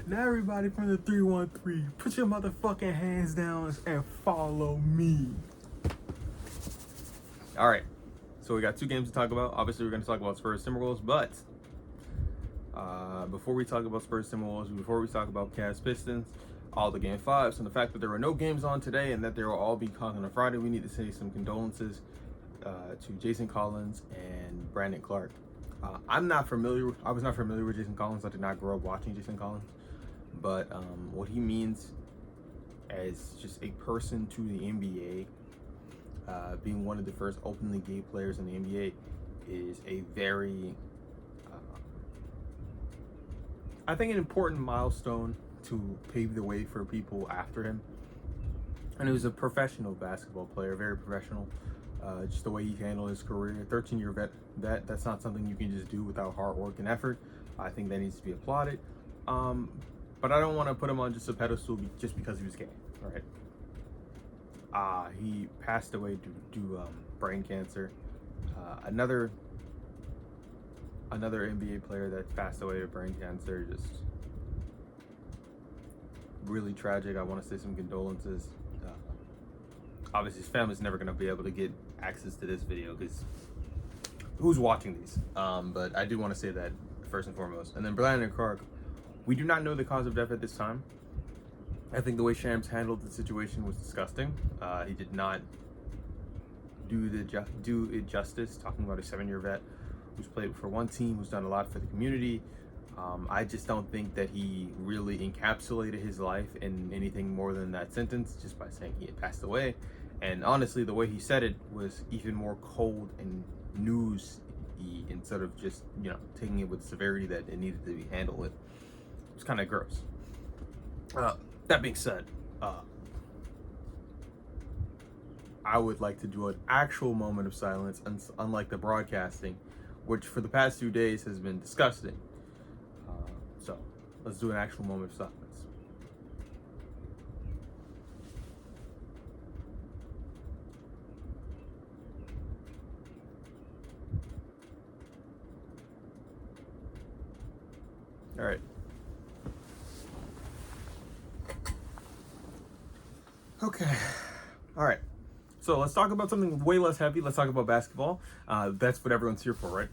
Now everybody from the 313, put your motherfucking hands down and follow me. All right. So we got two games to talk about. Obviously, we're going to talk about Spurs Timberwolves, but before we talk about Spurs Timberwolves, before we talk about Cavs Pistons, all the game fives, and the fact that there were no games on today and that they will all be caught on a Friday, we need to say some condolences to Jason Collins and Brandon Clark. I was not familiar with Jason Collins. I did not grow up watching Jason Collins, but what he means as just a person to the NBA, being one of the first openly gay players in the NBA, is a very, I think, an important milestone to pave the way for people after him. And he was a professional basketball player, very professional. Just the way he handled his career, 13-year vet, that's not something you can just do without hard work and effort. I think that needs to be applauded. But I don't want to put him on just a pedestal just because he was gay. All right. He passed away due to brain cancer. Another NBA player that passed away of brain cancer, just really tragic. I want to say some condolences. Obviously, his family's never going to be able to get access to this video because who's watching these? But I do want to say that first and foremost. And then Brandon Clark, we do not know the cause of death at this time. I think the way Shams handled the situation was disgusting. He did not do it justice, talking about a 7-year vet who's played for one team, who's done a lot for the community. I just don't think that he really encapsulated his life in anything more than that sentence, just by saying he had passed away. And honestly, the way he said it was even more cold and news-y instead of just, taking it with the severity that it needed to be handled with. It was kind of gross. That being said, I would like to do an actual moment of silence, unlike the broadcasting, which for the past 2 days has been disgusting. So let's do an actual moment of silence. All right. Okay. All right. So let's talk about something way less heavy. Let's talk about basketball. That's what everyone's here for, right?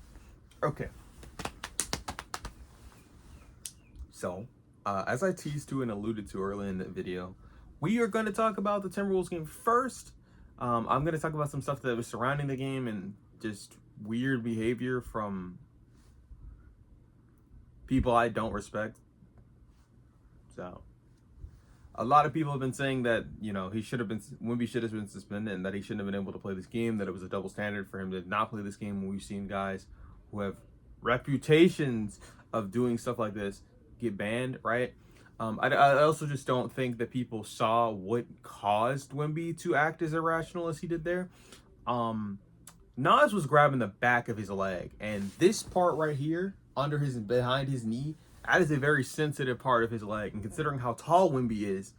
Okay. So, as I teased to and alluded to earlier in the video, we are going to talk about the Timberwolves game first. I'm going to talk about some stuff that was surrounding the game and just weird behavior from people I don't respect. So, a lot of people have been saying that, Wemby should have been suspended and that he shouldn't have been able to play this game, that it was a double standard for him to not play this game when we've seen guys who have reputations of doing stuff like this get banned, right? I also just don't think that people saw what caused Wemby to act as irrational as he did there. Nas was grabbing the back of his leg, and this part right here, behind his knee, that is a very sensitive part of his leg. And considering how tall Wemby is,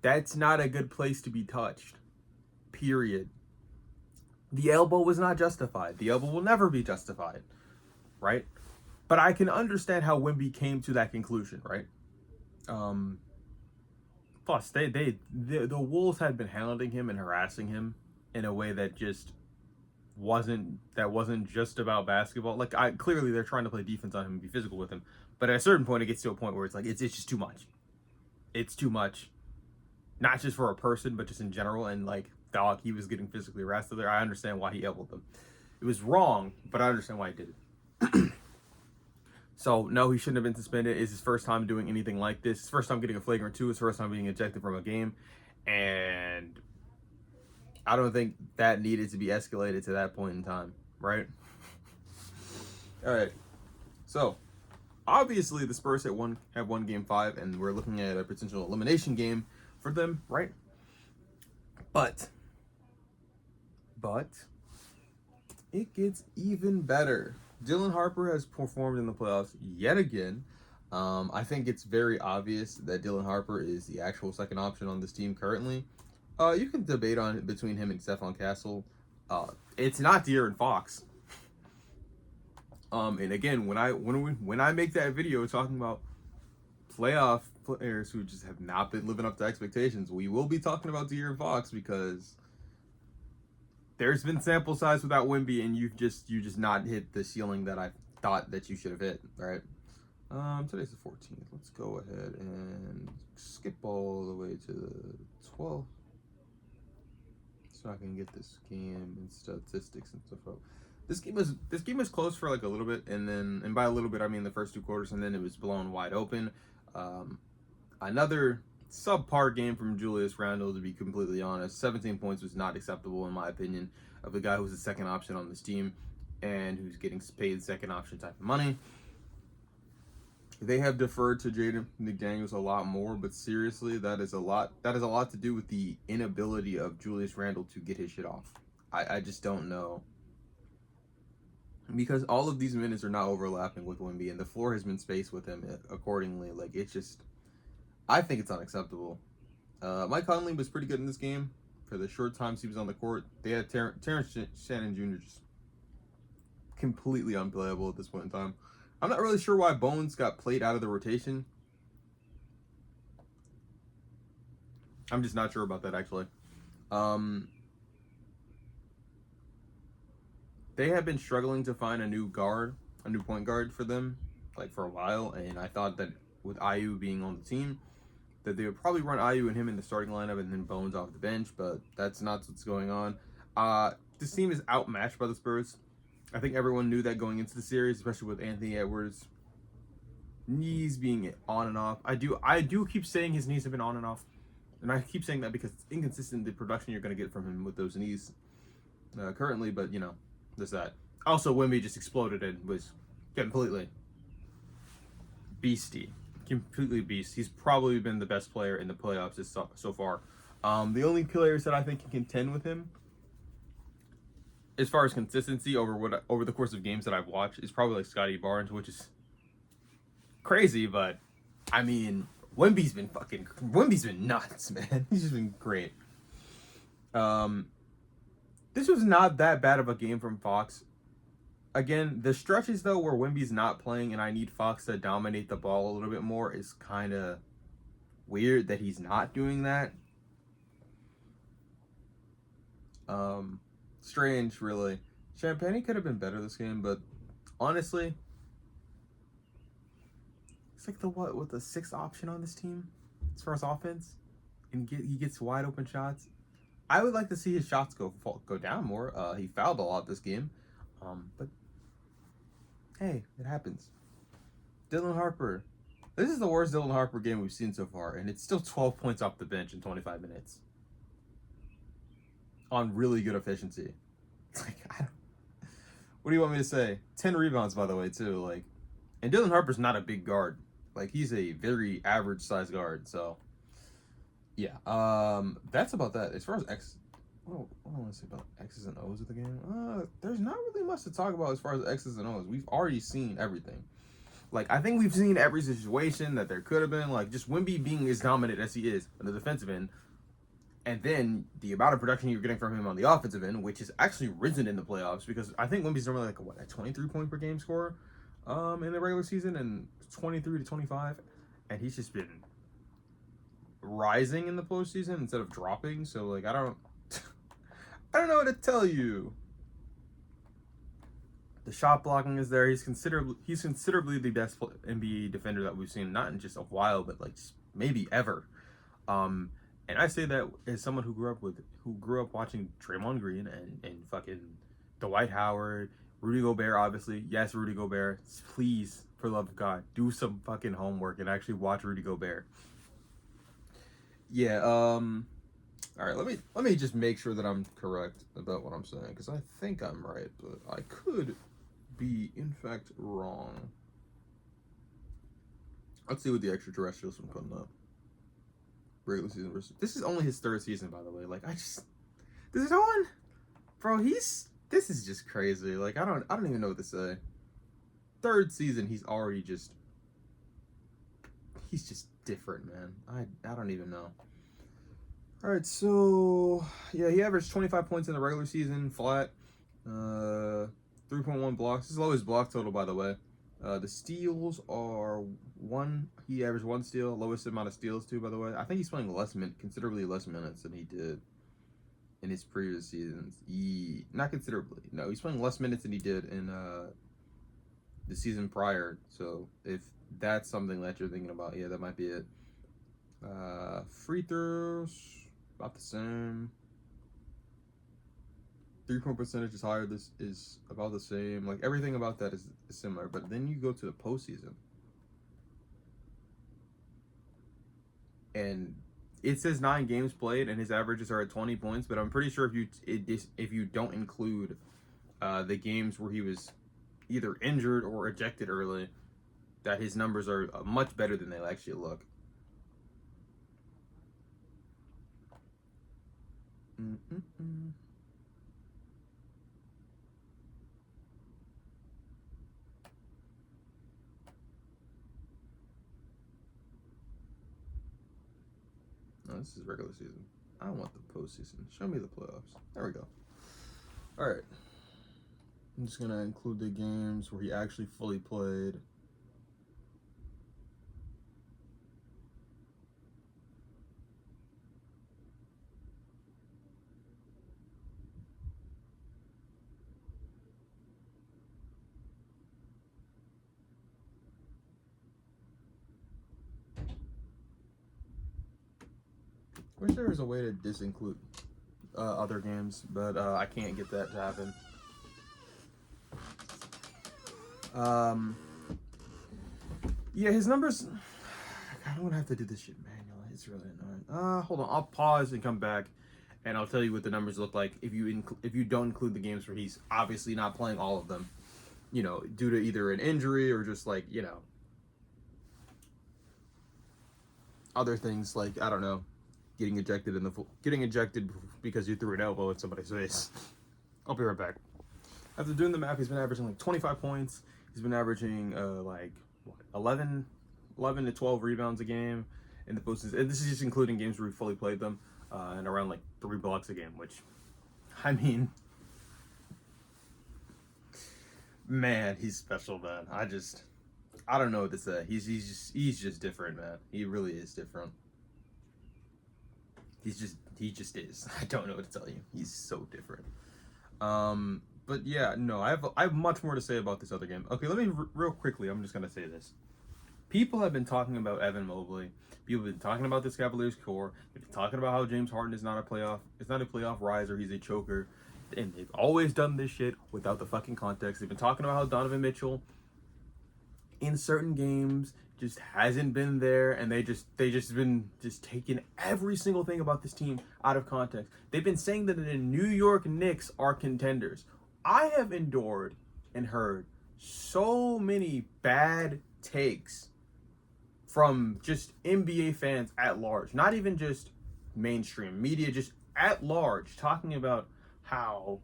that's not a good place to be touched. Period. The elbow was not justified. The elbow will never be justified, right? But I can understand how Wemby came to that conclusion, right? Plus, the Wolves had been hounding him and harassing him in a way that just wasn't just about basketball. Like, clearly they're trying to play defense on him and be physical with him, but at a certain point it gets to a point where it's like it's just too much. It's too much, not just for a person, but just in general. And like, dog, he was getting physically harassed there. I understand why he elbowed them. It was wrong, but I understand why he did it. So, no, he shouldn't have been suspended. It's his first time doing anything like this. His first time getting a flagrant 2. His first time being ejected from a game. And I don't think that needed to be escalated to that point in time, right? All right. So, obviously, the Spurs have won Game 5, and we're looking at a potential elimination game for them, right? But it gets even better. Dylan Harper has performed in the playoffs yet again. I think it's very obvious that Dylan Harper is the actual second option on this team currently. You can debate on it between him and Stephon Castle. It's not De'Aaron Fox. And again, when I make that video talking about playoff players who just have not been living up to expectations. We will be talking about De'Aaron Fox because there's been sample size without Wemby, and you just not hit the ceiling that I thought that you should have hit. Right. Today's the 14th. Let's go ahead and skip all the way to the 12th, so I can get this game and statistics and stuff up. This game was close for like a little bit, and by a little bit I mean the first 2 quarters, and then it was blown wide open. Another subpar game from Julius Randle, to be completely honest. 17 points was not acceptable in my opinion of the guy who's the second option on this team and who's getting paid second option type of money. They have deferred to Jaden McDaniels a lot more, but seriously, that is a lot to do with the inability of Julius Randle to get his shit off. I just don't know. Because all of these minutes are not overlapping with Wemby, and the floor has been spaced with him accordingly. Like, it's just, I think it's unacceptable. Mike Conley was pretty good in this game for the short times he was on the court. They had Terrence Shannon Jr. just completely unplayable at this point in time. I'm not really sure why Bones got played out of the rotation. I'm just not sure about that, actually. They have been struggling to find a new point guard for them, like for a while, and I thought that with Ayu being on the team, that they would probably run Ayu and him in the starting lineup and then Bones off the bench, but that's not what's going on. This team is outmatched by the Spurs. I think everyone knew that going into the series, especially with Anthony Edwards' knees being on and off. I do keep saying his knees have been on and off, and I keep saying that because it's inconsistent the production you're going to get from him with those knees currently, but you know, there's that. Also, Wemby just exploded and was completely beastie. Completely beast. He's probably been the best player in the playoffs so far. The only players that I think can contend with him as far as consistency over the course of games that I've watched is probably like Scotty Barnes, which is crazy, but I mean, Wemby's been nuts, man. He's just been great. This was not that bad of a game from Fox. Again, the stretches though where Wemby's not playing and I need Fox to dominate the ball a little bit more is kind of weird that he's not doing that. Strange, really. Champagne could have been better this game, but honestly, it's like the 6th option on this team as far as offense, and he gets wide open shots. I would like to see his shots go down more. He fouled a lot this game, but hey, it happens. Dylan Harper. This is the worst Dylan Harper game we've seen so far, and it's still 12 points off the bench in 25 minutes. On really good efficiency. It's like, what do you want me to say? 10 rebounds, by the way, too. Like, and Dylan Harper's not a big guard. Like, he's a very average size guard. So, yeah. That's about that. As far as what do I want to say about X's and O's of the game? There's not really much to talk about as far as X's and O's. We've already seen everything. Like, I think we've seen every situation that there could have been. Like, just Wemby being as dominant as he is on the defensive end. And then the amount of production you're getting from him on the offensive end, which has actually risen in the playoffs, because I think Wemby's normally like a 23 point per game scorer in the regular season, and 23 to 25, and he's just been rising in the postseason instead of dropping. So like I don't know what to tell you. The shot blocking is there. He's considerably the best NBA defender that we've seen, not in just a while, but like just maybe ever. And I say that as someone who grew up watching Draymond Green and fucking Dwight Howard, Rudy Gobert, obviously. Yes, Rudy Gobert. Please, for the love of God, do some fucking homework and actually watch Rudy Gobert. Yeah, all right, let me just make sure that I'm correct about what I'm saying, because I think I'm right, but I could be, in fact, wrong. Let's see what the extraterrestrials been putting up. Regular season versus. This is only his 3rd season, by the way. Like, this is on, bro. This is just crazy. Like, I don't even know what to say. 3rd season, he's just different, man. I don't even know. All right, so yeah, he averaged 25 points in the regular season, flat. 3.1 blocks. His lowest block total, by the way. The steals are one. He averaged one steal, lowest amount of steals too. By the way, I think he's playing considerably less minutes than he did in his previous seasons. Not considerably. No, he's playing less minutes than he did in the season prior. So if that's something that you're thinking about, yeah, that might be it. Free throws about the same. 3-point percentage is higher. This is about the same. Like everything about that is similar. But then you go to the postseason, and it says 9 games played, and his averages are at 20 points. But I'm pretty sure if you don't include the games where he was either injured or ejected early, that his numbers are much better than they actually look. No, this is regular season. I don't want the postseason. Show me the playoffs. There we go. All right. I'm just going to include the games where he actually fully played. I wish there was a way to disinclude other games, but I can't get that to happen. Yeah, his numbers. God, I'm gonna have to do this shit manually. It's really annoying. Hold on. I'll pause and come back, and I'll tell you what the numbers look like if you don't include the games where he's obviously not playing all of them. You know, due to either an injury or just like other things like I don't know. Getting ejected because you threw an elbow at somebody's face. I'll be right back. After doing the math, he's been averaging like 25 points. He's been averaging 11 to 12 rebounds a game in the postseason. And this is just including games where we fully played them, and around like 3 blocks a game. Which, I mean, man, he's special, man. I don't know what to say. He's just different, man. He really is different. He just is. I don't know what to tell you. He's so different. But yeah, no, I have much more to say about this other game. Okay, let me real quickly. I'm just gonna say this. People have been talking about Evan Mobley. People have been talking about this Cavaliers core. They've been talking about how James Harden is not a playoff riser. He's a choker, and they've always done this shit without the fucking context. They've been talking about how Donovan Mitchell, in certain games, just hasn't been there, and they just been taking every single thing about this team out of context. They've been saying that the New York Knicks are contenders. I have endured and heard so many bad takes from just NBA fans at large, not even just mainstream media, just at large, talking about how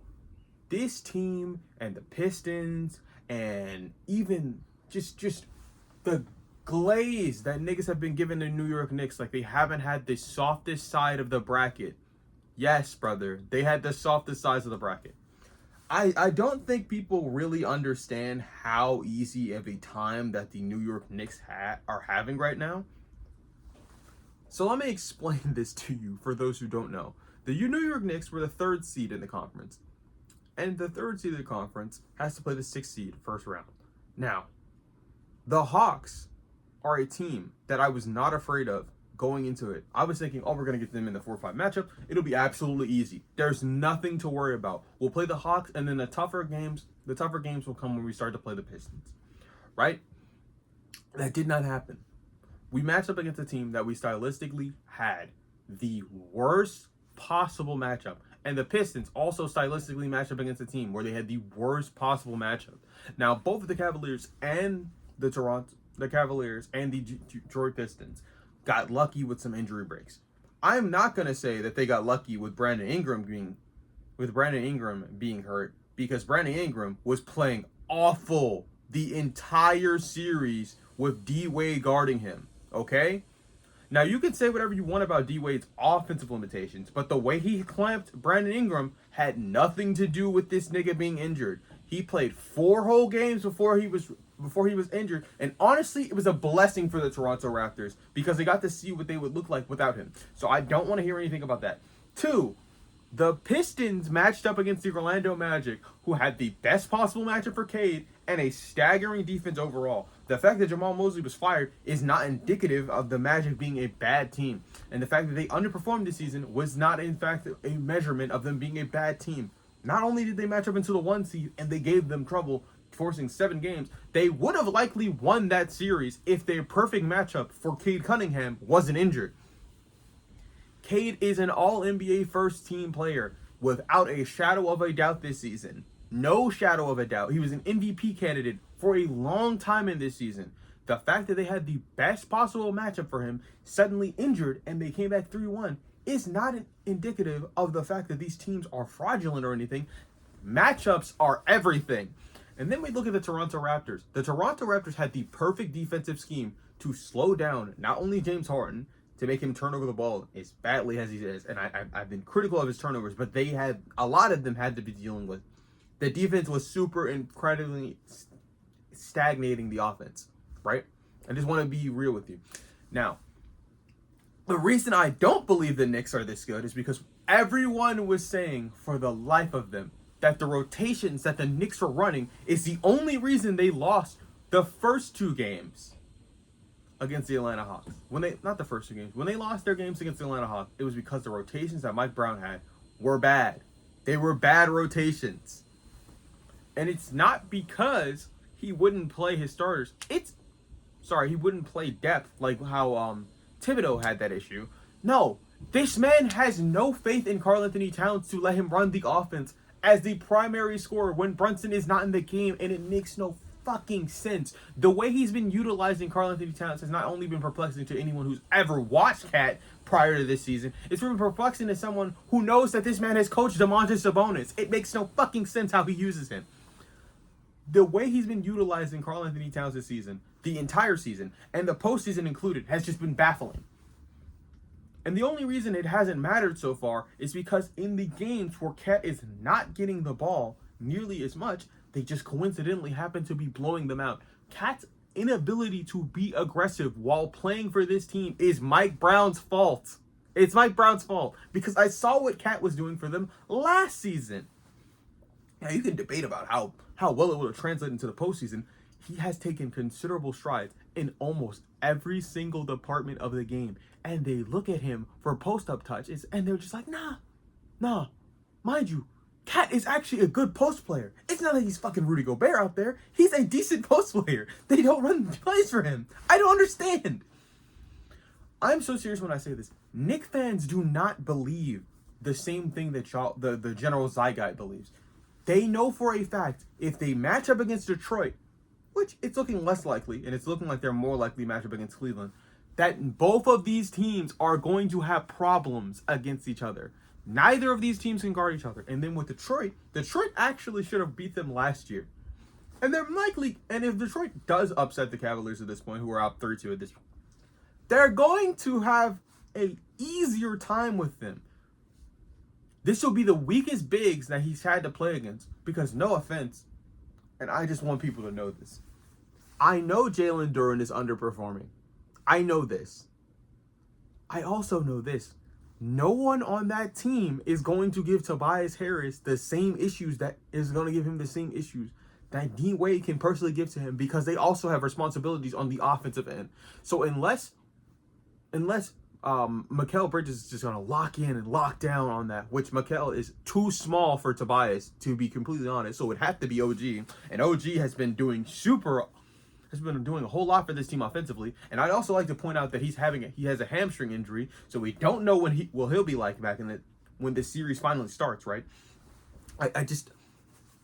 this team and the Pistons and even just the glaze that niggas have been given the New York Knicks, like they haven't had the softest side of the bracket. Yes, brother, they had the softest sides of the bracket. I don't think people really understand how easy of a time that the New York Knicks are having right now. So let me explain this to you for those who don't know. The New York Knicks were the 3rd seed in the conference. And the 3rd seed of the conference has to play the 6th seed first round. Now, the Hawks are a team that I was not afraid of going into it. I was thinking, we're going to get them in the 4-5 matchup. It'll be absolutely easy. There's nothing to worry about. We'll play the Hawks, and then the tougher games will come when we start to play the Pistons. Right? That did not happen. We matched up against a team that we stylistically had the worst possible matchup. And the Pistons also stylistically matched up against a team where they had the worst possible matchup. Now, both of the Cavaliers and the Detroit Pistons got lucky with some injury breaks. I'm not gonna say that they got lucky with Brandon Ingram being hurt, because Brandon Ingram was playing awful the entire series with D Wade guarding him. Okay? Now you can say whatever you want about D Wade's offensive limitations, but the way he clamped Brandon Ingram had nothing to do with this nigga being injured. He played 4 whole games before he was injured, and honestly, it was a blessing for the Toronto Raptors because they got to see what they would look like without him. So I don't want to hear anything about that. 2, the Pistons matched up against the Orlando Magic, who had the best possible matchup for Cade and a staggering defense overall. The fact that Jamal Mosley was fired is not indicative of the Magic being a bad team. And the fact that they underperformed this season was not, in fact, a measurement of them being a bad team. Not only did they match up into the 1 seed and they gave them trouble, forcing 7 games, they would have likely won that series if their perfect matchup for Cade Cunningham wasn't injured. Cade is an all-NBA first-team player without a shadow of a doubt this season. No shadow of a doubt. He was an MVP candidate for a long time in this season. The fact that they had the best possible matchup for him suddenly injured and they came back 3-1 is not indicative of the fact that these teams are fraudulent or anything. Matchups are everything. And then we look at the Toronto Raptors. The Toronto Raptors had the perfect defensive scheme to slow down not only James Harden, to make him turn over the ball as badly as he is. And I've been critical of his turnovers, but they had, a lot of them had to be dealing with. The defense was super incredibly stagnating the offense, right? I just want to be real with you. Now, the reason I don't believe the Knicks are this good is because everyone was saying for the life of them that the rotations that the Knicks were running is the only reason they lost the first 2 games against the Atlanta Hawks. When they lost their games against the Atlanta Hawks, it was because the rotations that Mike Brown had were bad. They were bad rotations. And it's not because he wouldn't play his starters. He wouldn't play depth like how Thibodeau had that issue. No, this man has no faith in Karl-Anthony Towns to let him run the offense as the primary scorer when Brunson is not in the game, and it makes no fucking sense. The way he's been utilizing Karl-Anthony Towns has not only been perplexing to anyone who's ever watched Cat prior to this season, it's been perplexing to someone who knows that this man has coached Domantas Sabonis. It makes no fucking sense how he uses him. The way he's been utilizing Karl-Anthony Towns this season, the entire season, and the postseason included, has just been baffling. And the only reason it hasn't mattered so far is because in the games where Cat is not getting the ball nearly as much, they just coincidentally happen to be blowing them out. Cat's inability to be aggressive while playing for this team is Mike Brown's fault. It's Mike Brown's fault because I saw what Cat was doing for them last season. Now, you can debate about how well it would have translated into the postseason. He has taken considerable strides in almost every single department of the game. And they look at him for post-up touches, and they're just like, nah. Mind you, Cat is actually a good post player. It's not like he's fucking Rudy Gobert out there. He's a decent post player. They don't run plays for him. I don't understand. I'm so serious when I say this. Knick fans do not believe the same thing that the general zeitgeist believes. They know for a fact if they match up against Detroit, which it's looking less likely, and it's looking like they're more likely to match up against Cleveland, that both of these teams are going to have problems against each other. Neither of these teams can guard each other. And then with Detroit actually should have beat them last year. And they're likely, and if Detroit does upset the Cavaliers at this point, who are out 3-2 at this point, they're going to have an easier time with them. This will be the weakest bigs that he's had to play against. Because no offense, and I just want people to know this. I know Jalen Duren is underperforming. I know this. I also know this. No one on that team is going to give Tobias Harris the same issues that is going to give him the same issues that Dean Wade can personally give to him because they also have responsibilities on the offensive end. So unless Mikal Bridges is just going to lock in and lock down on that, which Mikal is too small for Tobias, to be completely honest. So it would have to be OG. And OG has been doing a whole lot for this team offensively. And I'd also like to point out that he has a hamstring injury, so we don't know when he'll be like back when the series finally starts, right? I just,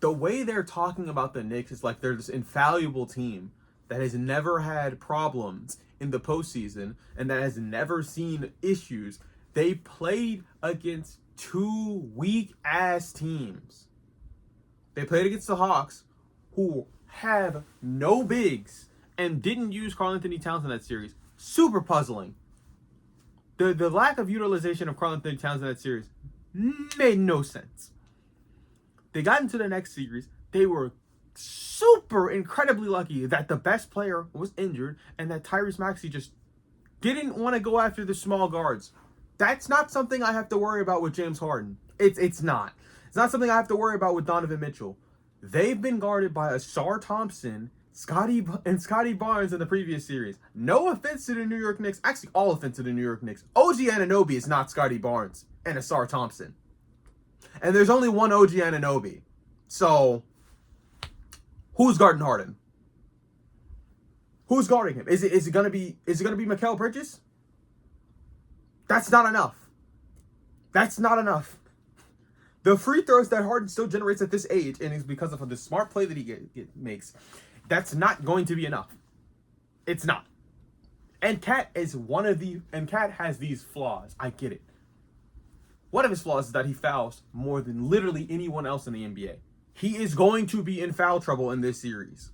the way they're talking about the Knicks is like they're this infallible team that has never had problems in the postseason and that has never seen issues. They played against 2 weak-ass teams. They played against the Hawks, who have no bigs and didn't use Karl-Anthony Towns in that series. Super puzzling. The lack of utilization of Karl-Anthony Towns in that series made no sense. They got into the next series. they were super incredibly lucky that the best player was injured and that Tyrese Maxey just didn't want to go after the small guards. That's not something I have to worry about with James Harden. It's not. It's not something I have to worry about with Donovan Mitchell. They've been guarded by Ausar Thompson, Scotty Barnes in the previous series. No offense to the New York Knicks. Actually, all offense to the New York Knicks. OG Anunoby is not Scotty Barnes and Ausar Thompson. And there's only one OG Anunoby. So, who's guarding Harden? Who's guarding him? Is it gonna be Mikal Bridges? That's not enough. That's not enough. The free throws that Harden still generates at this age, and it's because of the smart play that he makes, that's not going to be enough. It's not. And Cat has these flaws. I get it. One of his flaws is that he fouls more than literally anyone else in the NBA. He is going to be in foul trouble in this series.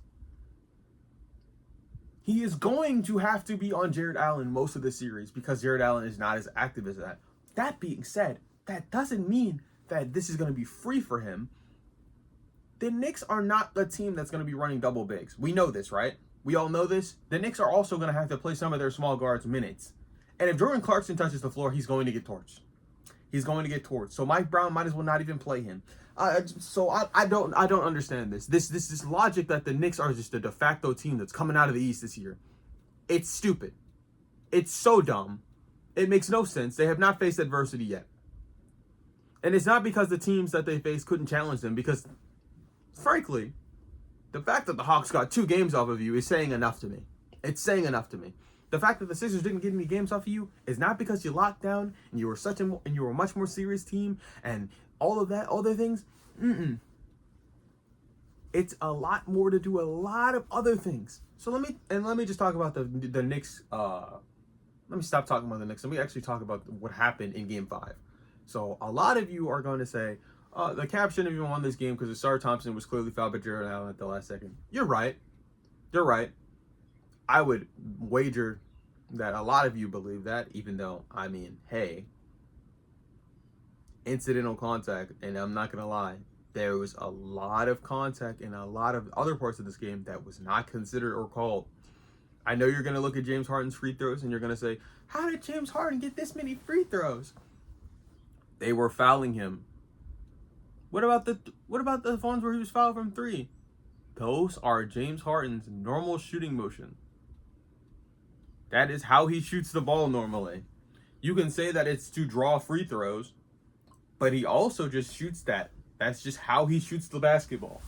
He is going to have to be on Jared Allen most of the series because Jared Allen is not as active as that. That being said, that doesn't mean that this is going to be free for him. The Knicks are not the team that's going to be running double bigs. We know this, right? We all know this. The Knicks are also going to have to play some of their small guards minutes. And if Jordan Clarkson touches the floor, he's going to get torched. He's going to get torched. So Mike Brown might as well not even play him. I don't understand this. This logic that the Knicks are just a de facto team that's coming out of the East this year. It's stupid. It's so dumb. It makes no sense. They have not faced adversity yet. And it's not because the teams that they faced couldn't challenge them, because frankly, the fact that the Hawks got 2 games off of you is saying enough to me. It's saying enough to me. The fact that the Sixers didn't get any games off of you is not because you locked down and you were a much more serious team and all of that, other things. It's a lot more to do a lot of other things. So let me just talk about the Knicks. Let me stop talking about the Knicks. Let me actually talk about what happened in Game 5. So a lot of you are going to say, the Cavs shouldn't have even won this game because Ausar Thompson was clearly fouled by Jared Allen at the last second. You're right. You're right. I would wager that a lot of you believe that, even though, I mean, hey, incidental contact, and I'm not going to lie, there was a lot of contact in a lot of other parts of this game that was not considered or called. I know you're going to look at James Harden's free throws and you're going to say, how did James Harden get this many free throws? They were fouling him. What about the ones where he was fouled from 3? Those are James Harden's normal shooting motion. That is how he shoots the ball normally. You can say that it's to draw free throws, but he also just shoots that. That's just how he shoots the basketball.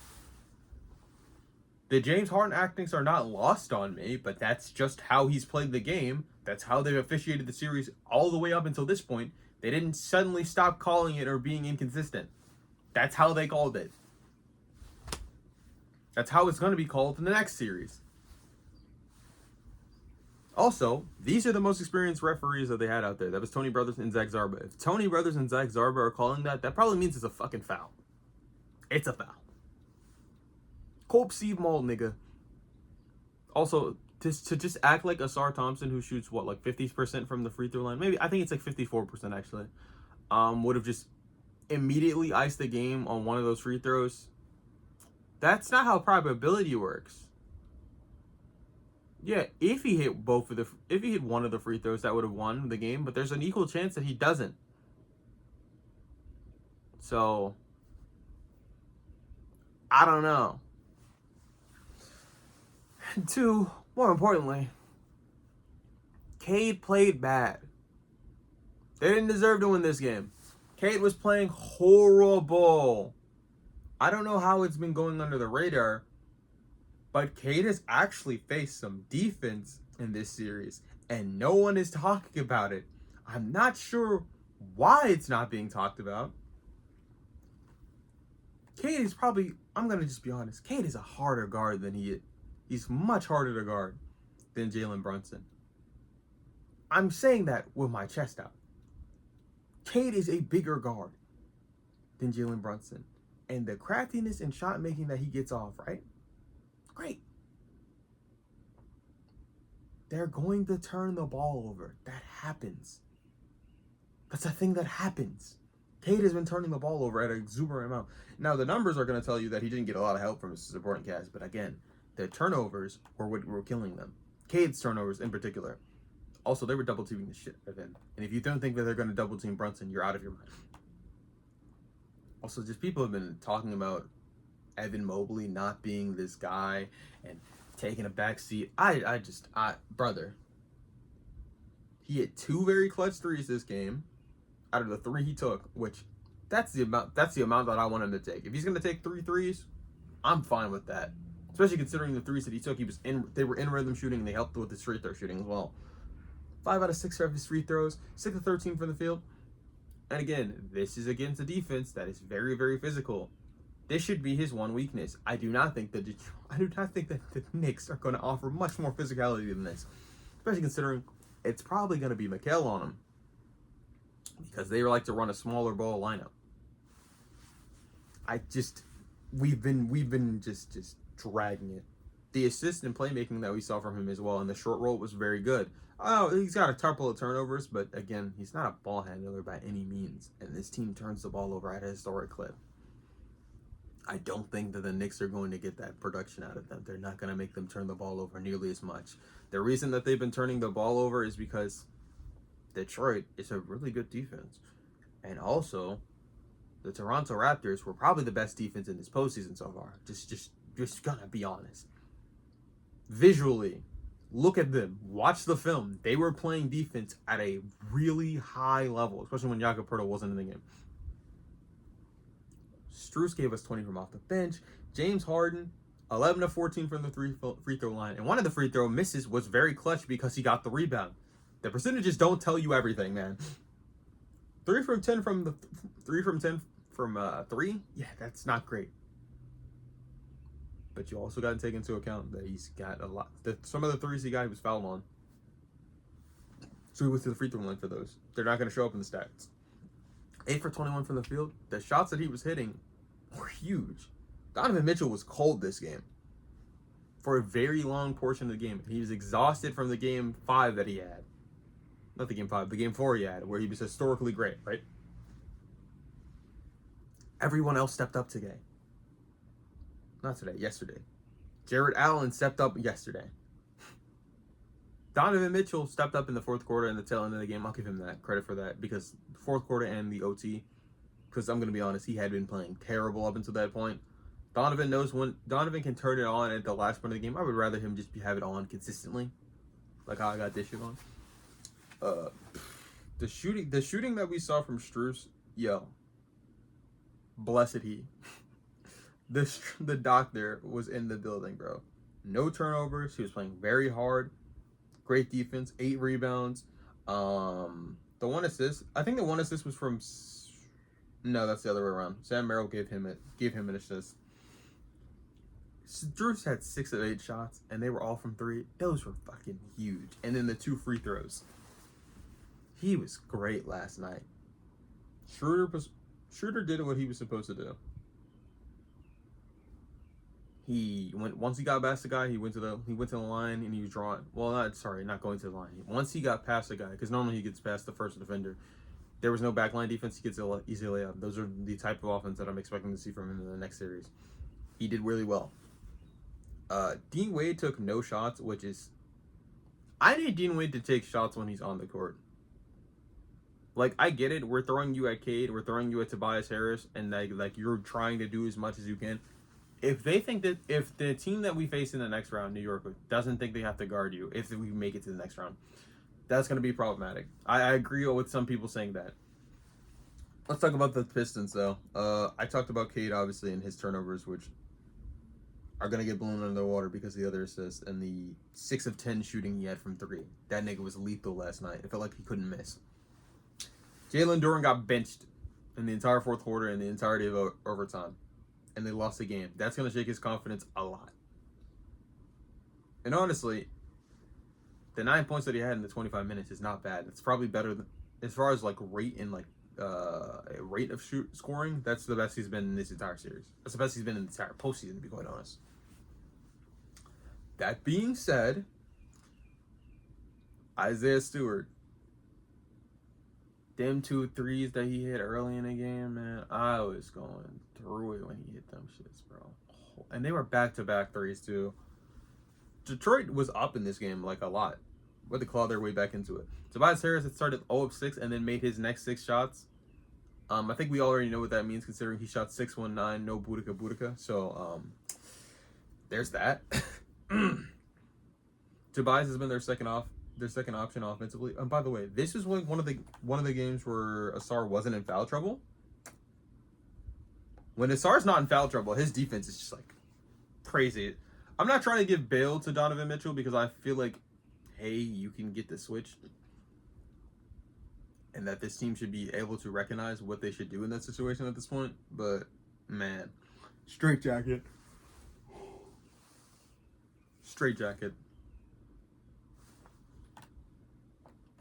The James Harden antics are not lost on me, but that's just how he's played the game. That's how they've officiated the series all the way up until this point. They didn't suddenly stop calling it or being inconsistent. That's how they called it. That's how it's going to be called in the next series. Also, these are the most experienced referees that they had out there. That was Tony Brothers and Zach Zarba. If Tony Brothers and Zach Zarba are calling that, that probably means it's a fucking foul. It's a foul. Cope Steve Mold, nigga. Also, to just act like Ausar Thompson, who shoots, what, like 50% from the free throw line? Maybe, I think it's like 54% actually. Would have just immediately iced the game on one of those free throws. That's not how probability works. Yeah, if he hit one of the free throws, that would have won the game, but there's an equal chance that he doesn't. So, I don't know. And 2, more importantly, Cade played bad. They didn't deserve to win this game. Cade was playing horrible. I don't know how it's been going under the radar, but Cade has actually faced some defense in this series, and no one is talking about it. I'm not sure why it's not being talked about. Cade is probably, I'm going to just be honest, Cade is a harder guard than he is. He's much harder to guard than Jalen Brunson. I'm saying that with my chest out. Cade is a bigger guard than Jalen Brunson. And the craftiness and shot making that he gets off, right? Great. They're going to turn the ball over. That happens. That's a thing that happens. Cade has been turning the ball over at an exuberant amount. Now, the numbers are going to tell you that he didn't get a lot of help from his supporting cast, but again, the turnovers were what were killing them. Cade's turnovers in particular. Also, they were double teaming the shit out of him. And if you don't think that they're going to double team Brunson, you're out of your mind. Also, just people have been talking about Evan Mobley not being this guy and taking a back seat. Brother, he hit 2 very clutch threes this game out of the 3 he took, which that's the amount that I want him to take. If he's going to take 3 threes, I'm fine with that. Especially considering the threes that he took, they were in rhythm shooting, and they helped with his free throw shooting as well. 5 out of 6 of his free throws, 6 of 13 from the field. And again, this is against a defense that is very, very physical. This should be his one weakness. I do not think that the Knicks are going to offer much more physicality than this, especially considering it's probably going to be Mikal on him because they like to run a smaller ball lineup. We've been just dragging it. The assist and playmaking that we saw from him as well in the short roll was very good. Oh, he's got a couple of turnovers, but again, he's not a ball handler by any means. And this team turns the ball over at a historic clip. I don't think that the Knicks are going to get that production out of them. They're not going to make them turn the ball over nearly as much. The reason that they've been turning the ball over is because Detroit is a really good defense. And also, the Toronto Raptors were probably the best defense in this postseason so far. Just gonna be honest. Visually, look at them. Watch the film. They were playing defense at a really high level, especially when Jakob Poeltl wasn't in the game. Strus gave us 20 from off the bench. James Harden, 11 of 14 from the free throw line. And one of the free throw misses was very clutch because he got the rebound. The percentages don't tell you everything, man. 3 from 10 from 3? Yeah, that's not great. But you also got to take into account that he's got a lot. Some of the threes he got, he was fouled on. So he went to the free throw line for those. They're not going to show up in the stats. 8 for 21 from the field. The shots that he was hitting were huge. Donovan Mitchell was cold this game for a very long portion of the game. He was exhausted from the game 5 that he had. Not the game 5, the game 4 he had, where he was historically great, right? Everyone else stepped up today. Not today, yesterday. Jared Allen stepped up yesterday. Donovan Mitchell stepped up in the fourth quarter and the tail end of the game. I'll give him that credit for that because the fourth quarter and the OT, because I'm going to be honest, he had been playing terrible up until that point. Donovan knows when Donovan can turn it on at the last point of the game. I would rather him just have it on consistently, like how I got this shit on. The shooting that we saw from Strus, yo, blessed he. The doctor was in the building, bro. No turnovers. He was playing very hard. Great defense. 8 rebounds. The one assist. I think the one assist was from. No, that's the other way around. Sam Merrill gave him an assist. Strus had 6 of 8 shots, and they were all from 3. Those were fucking huge. And then the 2 free throws. He was great last night. Schroeder did what he was supposed to do. Once he got past the guy, he went to the line and he was drawing. Well, not going to the line. Once he got past the guy, because normally he gets past the first defender. There was no backline defense. He gets easy layup. Those are the type of offense that I'm expecting to see from him in the next series. He did really well. Dean Wade took no shots, which is, I need Dean Wade to take shots when he's on the court. Like, I get it. We're throwing you at Cade. We're throwing you at Tobias Harris, and like you're trying to do as much as you can. If they think that if the team that we face in the next round, New York, doesn't think they have to guard you, if we make it to the next round, that's going to be problematic. I agree with some people saying that. Let's talk about the Pistons, though. I talked about Cade, obviously, and his turnovers, which are going to get blown under the water because of the other assists and the 6 of 10 shooting he had from 3. That nigga was lethal last night. It felt like he couldn't miss. Jalen Duren got benched in the entire fourth quarter and the entirety of overtime. And they lost the game. That's going to shake his confidence a lot. And honestly, the 9 points that he had in the 25 minutes is not bad. It's probably better than, as far as like rate and like rate of scoring. That's the best he's been in this entire series. That's the best he's been in the entire postseason, to be quite honest. That being said, Isaiah Stewart, Them 2 threes that he hit early in the game, man, I was going through it when he hit them shits, bro. And they were back-to-back threes, too. Detroit was up in this game, like, a lot. But they clawed their way back into it. Tobias Harris had started 0 of 6 and then made his next 6 shots. I think we already know what that means, considering he shot 6-1-9, no Boudica. So, there's that. Tobias has been their second option offensively. And by the way, this is one of the games where Ausar wasn't in foul trouble. When Asar's not in foul trouble, his defense is just like crazy. I'm not trying to give bail to Donovan Mitchell because I feel like, hey, you can get the switch, and that this team should be able to recognize what they should do in that situation at this point. But man, straight jacket.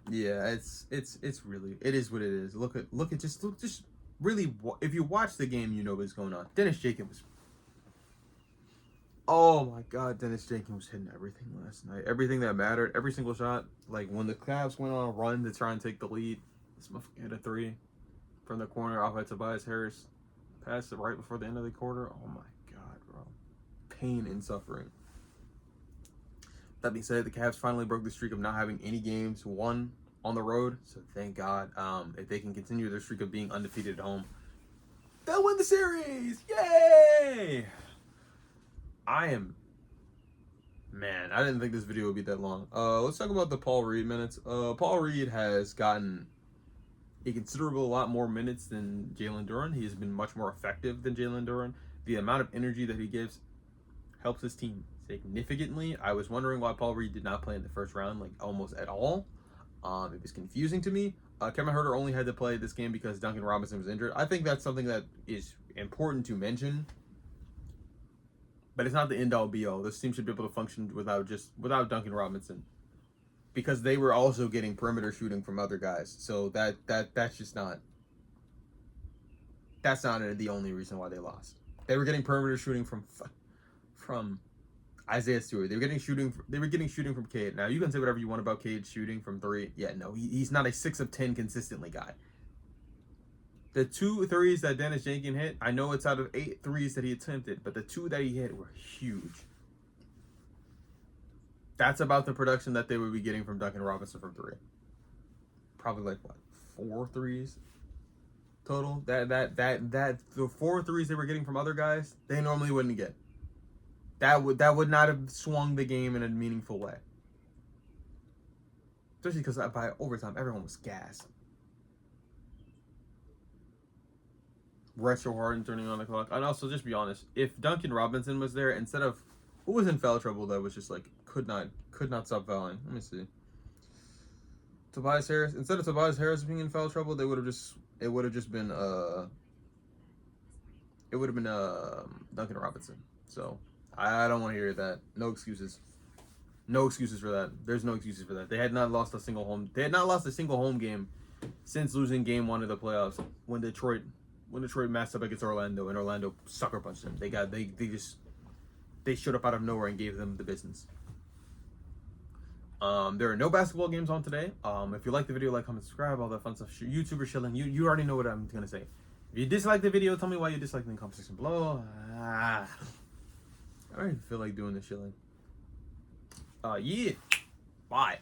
Yeah, it's really, it is what it is. Look at just really, if you watch the game, you know what's going on. Dennis Jenkins was, oh my God, Dennis Jenkins was hitting everything last night. Everything that mattered, every single shot. Like when the Cavs went on a run to try and take the lead, this motherfucker hit a 3 from the corner off by Tobias Harris. Passed it right before the end of the quarter. Oh my God, bro. Pain and suffering. That being said, the Cavs finally broke the streak of not having any games won on the road. So thank God. If they can continue their streak of being undefeated at home, they'll win the series. Yay! Man, I didn't think this video would be that long. Let's talk about the Paul Reed minutes. Paul Reed has gotten a considerable lot more minutes than Jalen Duren. He has been much more effective than Jalen Duren. The amount of energy that he gives helps his team significantly. I was wondering why Paul Reed did not play in the first round, like almost at all. It was confusing to me. Kevin Huerter only had to play this game because Duncan Robinson was injured. I think that's something that is important to mention, but it's not the end all be all. This team should be able to function without Duncan Robinson, because they were also getting perimeter shooting from other guys. So that's just not, that's not the only reason why they lost. They were getting perimeter shooting from Isaiah Stewart. They were getting shooting from Cade. Now you can say whatever you want about Cade shooting from 3. Yeah, no, he's not a 6 of 10 consistently guy. The 2 threes that Dennis Jenkins hit, I know it's out of 8 threes that he attempted, but the 2 that he hit were huge. That's about the production that they would be getting from Duncan Robinson from 3. Probably like what, 4 threes total. The 4 threes they were getting from other guys, they normally wouldn't get. That would not have swung the game in a meaningful way. Especially because by overtime, everyone was gassed. Retro Harden turning on the clock. And also, just be honest, if Duncan Robinson was there, instead of, who was in foul trouble that was just like, could not stop fouling? Let me see. Tobias Harris. Instead of Tobias Harris being in foul trouble, it would have been Duncan Robinson. So I don't want to hear that. No excuses. No excuses for that. There's no excuses for that. They had not lost a single home game since losing game 1 of the playoffs when Detroit matched up against Orlando and Orlando sucker punched them. They showed up out of nowhere and gave them the business. There are no basketball games on today. If you like the video, like, comment, subscribe, all that fun stuff. YouTuber chilling. You already know what I'm gonna say. If you dislike the video, tell me why you dislike in the comment section below. I don't even feel like doing this chilling. Yeah. Bye.